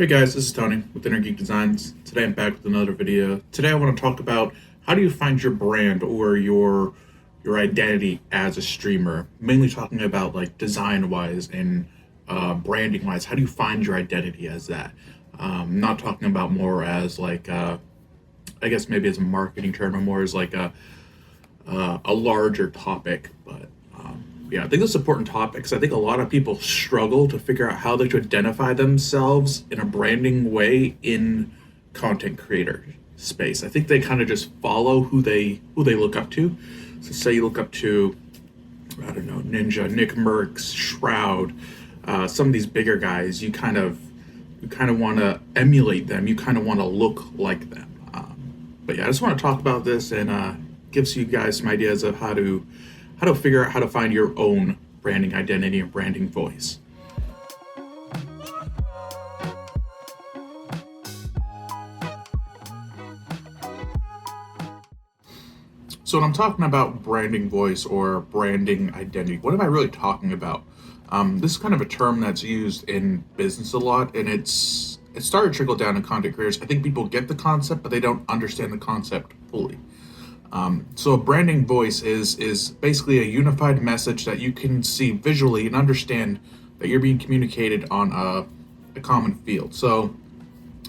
Hey guys, this is Tony with Geek Designs. Today I'm back with another video. Today I want to talk about how do you find your brand or your identity as a streamer. Mainly talking about like design wise and branding wise. How do you find your identity as that? Not talking about more as like I guess maybe as a marketing term or more as like a larger topic, but yeah, I think this is an important topic because I think a lot of people struggle to figure out how they should identify themselves in a branding way in content creator space. I think they kind of just follow who they look up to. So say you look up to, I don't know, Ninja, Nick Merckx, Shroud, some of these bigger guys. You kind of want to emulate them. You kind of want to look like them. But yeah, I just want to talk about this and gives you guys some ideas of how to figure out how to find your own branding identity and branding voice. So when I'm talking about branding voice or branding identity, what am I really talking about? This is kind of a term that's used in business a lot, and it started to trickle down to content creators. I think people get the concept, but they don't understand the concept fully. So a branding voice is basically a unified message that you can see visually and understand that you're being communicated on a common field. So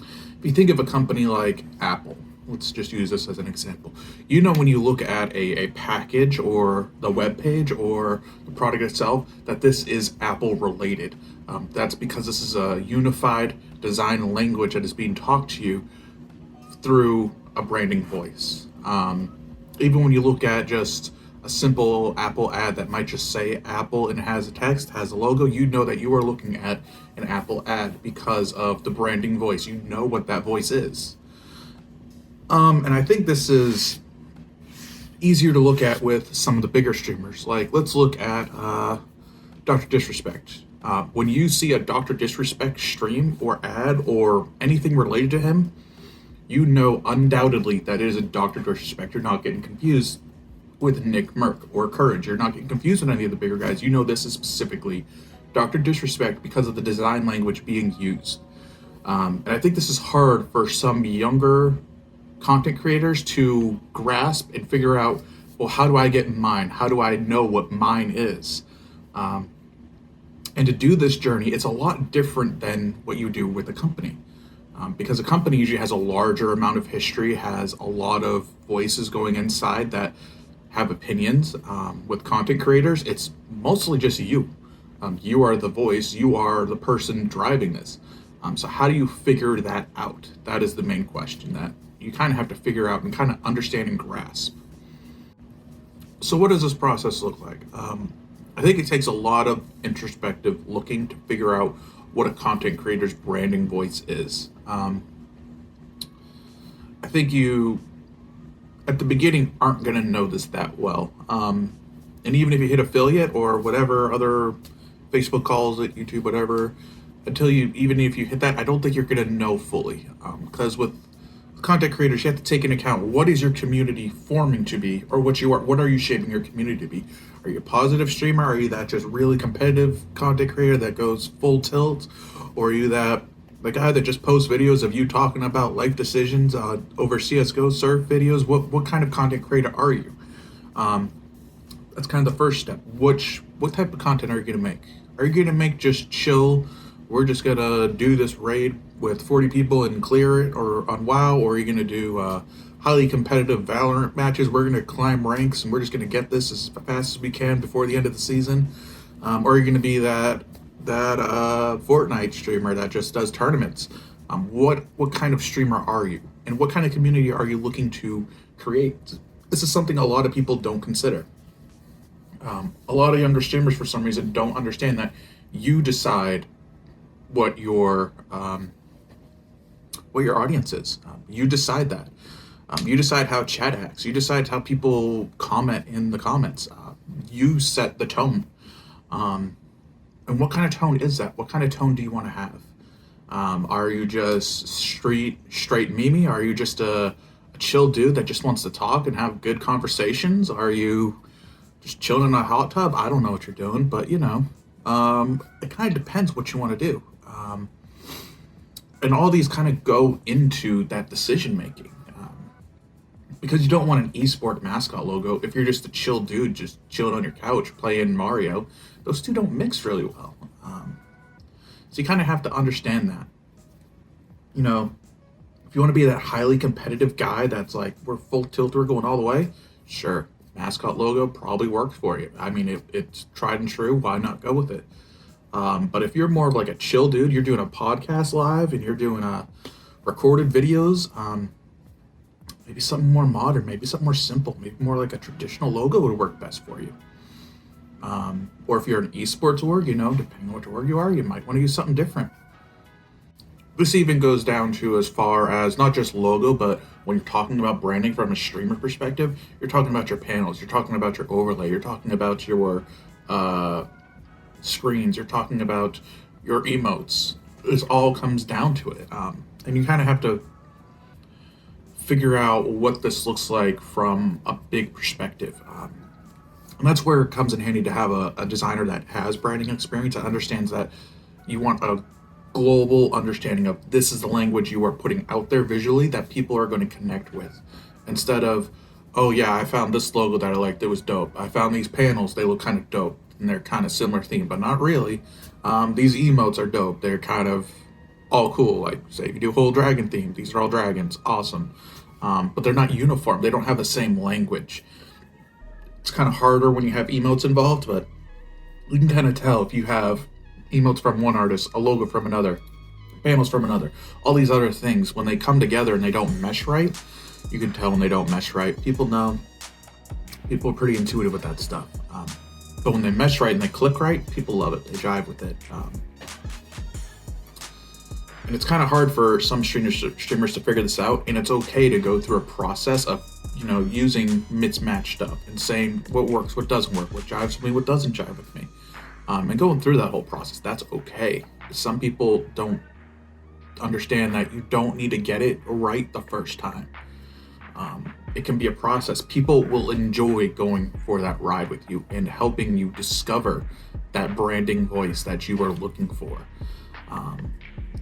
if you think of a company like Apple, let's just use this as an example. You know, when you look at a package or the web page or the product itself, that this is Apple related. That's because this is a unified design language that is being talked to you through a branding voice. Even when you look at just a simple Apple ad that might just say Apple and has a text, has a logo, you know that you are looking at an Apple ad because of the branding voice. You know what that voice is. And I think this is easier to look at with some of the bigger streamers. Like, let's look at Dr. Disrespect. When you see a Dr. Disrespect stream or ad or anything related to him, you know undoubtedly that it is a Dr. Disrespect. You're not getting confused with Nick Merck or Courage. You're not getting confused with any of the bigger guys. You know this is specifically Dr. Disrespect because of the design language being used. And I think this is hard for some younger content creators to grasp and figure out, well, how do I get mine? How do I know what mine is? And to do this journey, it's a lot different than what you do with a company. Because a company usually has a larger amount of history, has a lot of voices going inside that have opinions. With content creators, it's mostly just you. You are the voice, you are the person driving this. So how do you figure that out? That is the main question that you kind of have to figure out and kind of understand and grasp. So what does this process look like? I think it takes a lot of introspective looking to figure out what a content creator's branding voice is. I think you, at the beginning, aren't going to know this that well. And even if you hit affiliate or whatever other Facebook calls it, YouTube, whatever, even if you hit that, I don't think you're going to know fully. Because with content creators, you have to take into account what is your community forming to be, or what are you shaping your community to be? Are you a positive streamer? Are you that just really competitive content creator that goes full tilt? Or are you the guy that just posts videos of you talking about life decisions over CSGO surf videos? What kind of content creator are you? That's kind of the first step. What type of content are you going to make? Are you going to make just chill, we're just going to do this raid with 40 people and clear it, or on WoW? Or are you going to do highly competitive Valorant matches? We're going to climb ranks and we're just going to get this as fast as we can before the end of the season. Or are you going to be that Fortnite streamer that just does tournaments? What kind of streamer are you, and what kind of community are you looking to create? This is something a lot of people don't consider. A lot of younger streamers, for some reason, don't understand that you decide what your audience is. You decide that. You decide how chat acts. You decide how people comment in the comments. You set the tone. And what kind of tone is that? What kind of tone do you want to have? Are you just straight meme? Are you just a chill dude that just wants to talk and have good conversations? Are you just chilling in a hot tub? I don't know what you're doing, but it kind of depends what you want to do. And all these kind of go into that decision making. Because you don't want an esport mascot logo if you're just a chill dude just chilling on your couch playing Mario. Those two don't mix really well. So you kind of have to understand that. You know, if you want to be that highly competitive guy that's like, we're full tilt, we're going all the way, sure, mascot logo probably works for you. I mean, it's tried and true, why not go with it? But if you're more of like a chill dude, you're doing a podcast live and you're doing recorded videos, maybe something more modern, maybe something more simple, maybe more like a traditional logo would work best for you. Or if you're an esports org, you know, depending on what org you are, you might want to use something different. This even goes down to as far as not just logo, but when you're talking about branding from a streamer perspective, you're talking about your panels, you're talking about your overlay, you're talking about your screens, you're talking about your emotes. This all comes down to it. And you kind of have to figure out what this looks like from a big perspective. And that's where it comes in handy to have a designer that has branding experience, that understands that you want a global understanding of this is the language you are putting out there visually that people are going to connect with. Instead of, oh yeah, I found this logo that I liked, that was dope. I found these panels, they look kind of dope. And they're kind of similar theme, but not really. These emotes are dope. They're kind of all cool. Like, say, if you do a whole dragon theme, these are all dragons. Awesome. But they're not uniform. They don't have the same language. It's kind of harder when you have emotes involved, but you can kind of tell if you have emotes from one artist, a logo from another, panels from another, all these other things. When they come together and they don't mesh right, you can tell when they don't mesh right. People know. People are pretty intuitive with that stuff. But when they mesh right and they click right, people love it. They jive with it. And it's kind of hard for some streamers to figure this out. And it's okay to go through a process of, you know, using mismatched stuff and saying what works, what doesn't work, what jives with me, what doesn't jive with me. And going through that whole process, that's okay. Some people don't understand that you don't need to get it right the first time. It can be a process. People will enjoy going for that ride with you and helping you discover that branding voice that you are looking for.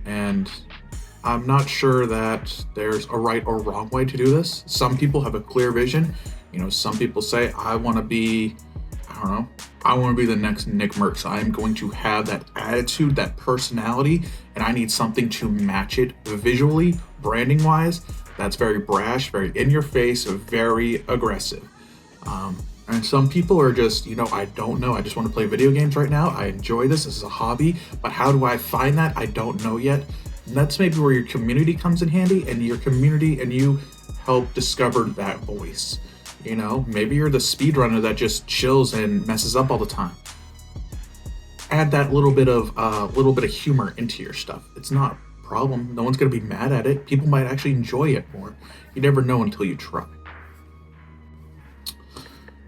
And I'm not sure that there's a right or wrong way to do this. Some people have a clear vision. You know, some people say, I want to be the next Nick Merckx. I'm going to have that attitude, that personality, and I need something to match it visually, branding wise. That's very brash, very in your face, very aggressive. And some people are just, you know, I don't know. I just want to play video games right now. I enjoy this. This is a hobby. But how do I find that? I don't know yet. And that's maybe where your community comes in handy, and your community and you help discover that voice. You know, maybe you're the speedrunner that just chills and messes up all the time. Add that little bit of humor into your stuff. It's not a problem. No one's gonna be mad at it. People might actually enjoy it more. You never know until you try.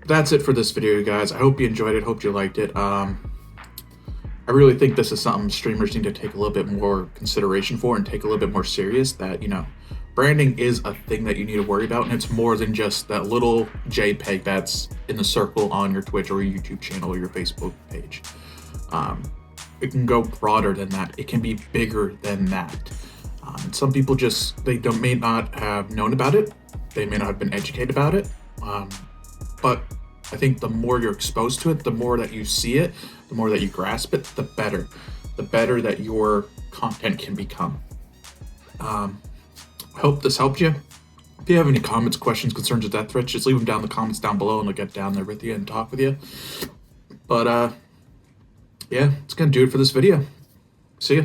That's it for this video, guys. I hope you enjoyed it. Hope you liked it. I really think this is something streamers need to take a little bit more consideration for and take a little bit more serious. That, you know, branding is a thing that you need to worry about, and it's more than just that little JPEG that's in the circle on your Twitch or your YouTube channel or your Facebook page. It can go broader than that. It can be bigger than that. Some people just, may not have known about it. They may not have been educated about it. But I think the more you're exposed to it, the more that you see it, the more that you grasp it, the better that your content can become. I hope this helped you. If you have any comments, questions, concerns, or death threats, just leave them down in the comments down below and I'll get down there with you and talk with you. But yeah, it's gonna do it for this video. See ya.